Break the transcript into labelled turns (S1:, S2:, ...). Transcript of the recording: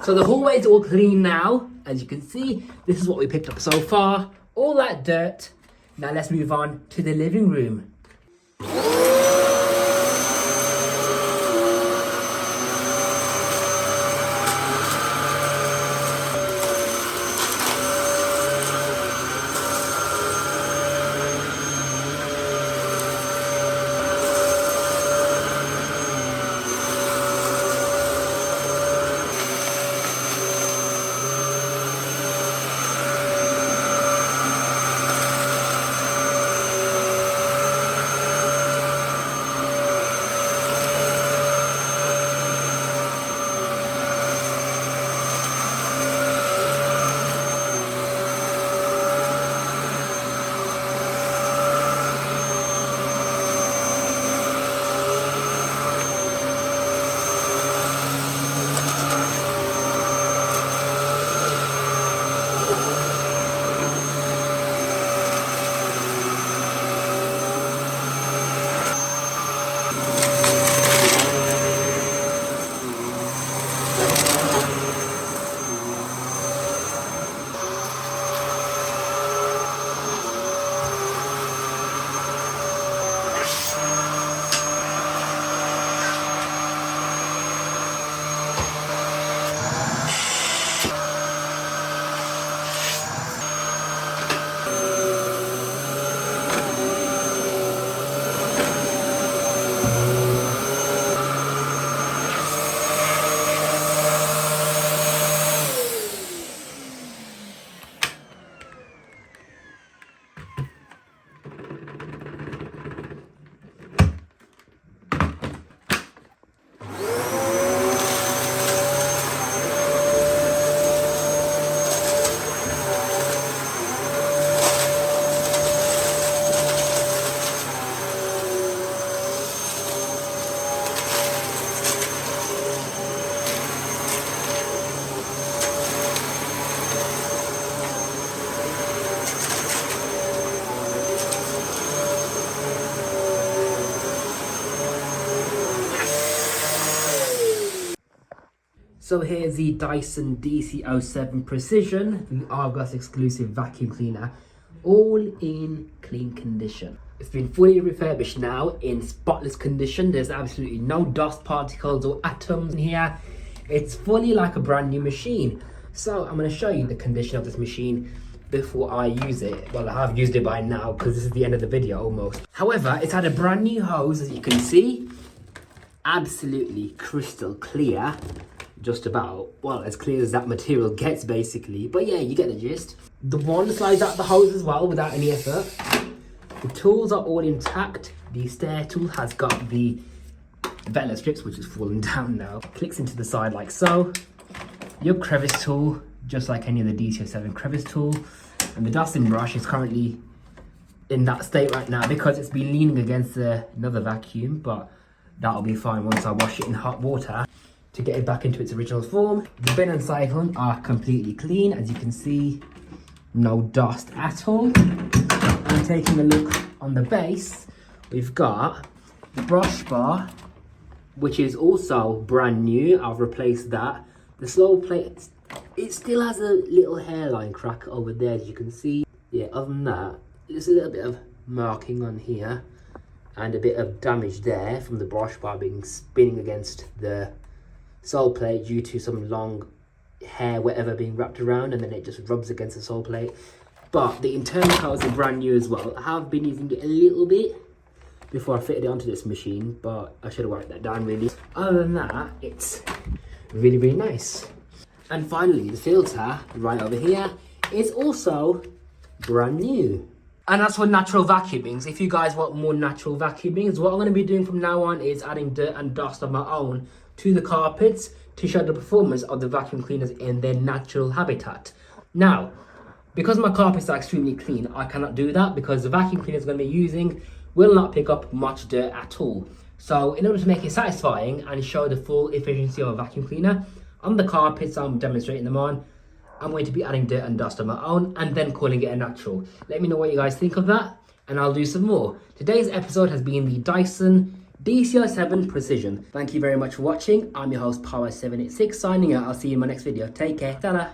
S1: So the hallway is all clean now. As you can see, this is what we picked up so far. All that dirt. Now let's move on to the living room. So here's the Dyson DC07 Precision, the Argos exclusive vacuum cleaner, all in clean condition. It's been fully refurbished now in spotless condition. There's absolutely no dust particles or atoms in here. It's fully like a brand new machine. So I'm going to show you the condition of this machine before I use it. Well, I have used it by now because this is the end of the video almost. However, it's had a brand new hose, as you can see. Absolutely crystal clear. Just about, well, as clear as that material gets basically. But yeah, you get the gist. The wand slides out the hose as well without any effort. The tools are all intact. The stair tool has got the vela strips, which is fallen down now. Clicks into the side like so. Your crevice tool, just like any of the DC07 crevice tool. And the dusting brush is currently in that state right now because it's been leaning against another vacuum, but that'll be fine once I wash it in hot water to get it back into its original form. The bin and siphon are completely clean, as you can see, no dust at all. And taking a look on the base, we've got the brush bar, which is also brand new. I've replaced that. The slow plate, it still has a little hairline crack over there, as you can see. Yeah, other than that, there's a little bit of marking on here and a bit of damage there from the brush bar being spinning against the sole plate due to some long hair, whatever, being wrapped around, and then it just rubs against the sole plate. But the internal tiles are brand new as well. I have been using it a little bit before I fitted it onto this machine, but I should have wiped that down really. Other than that, it's really, really nice. And finally, the filter right over here is also brand new. And as for natural vacuumings, if you guys want more natural vacuumings, what I'm going to be doing from now on is adding dirt and dust of my own to the carpets to show the performance of the vacuum cleaners in their natural habitat. Now, because my carpets are extremely clean, I cannot do that because the vacuum cleaners I'm going to be using will not pick up much dirt at all. So in order to make it satisfying and show the full efficiency of a vacuum cleaner, on the carpets I'm demonstrating them on, I'm going to be adding dirt and dust of my own and then calling it a natural. Let me know what you guys think of that and I'll do some more. Today's episode has been the Dyson DC07 Precision. Thank you very much for watching. I'm your host Power786 signing out. I'll see you in my next video. Take care. Ta-da.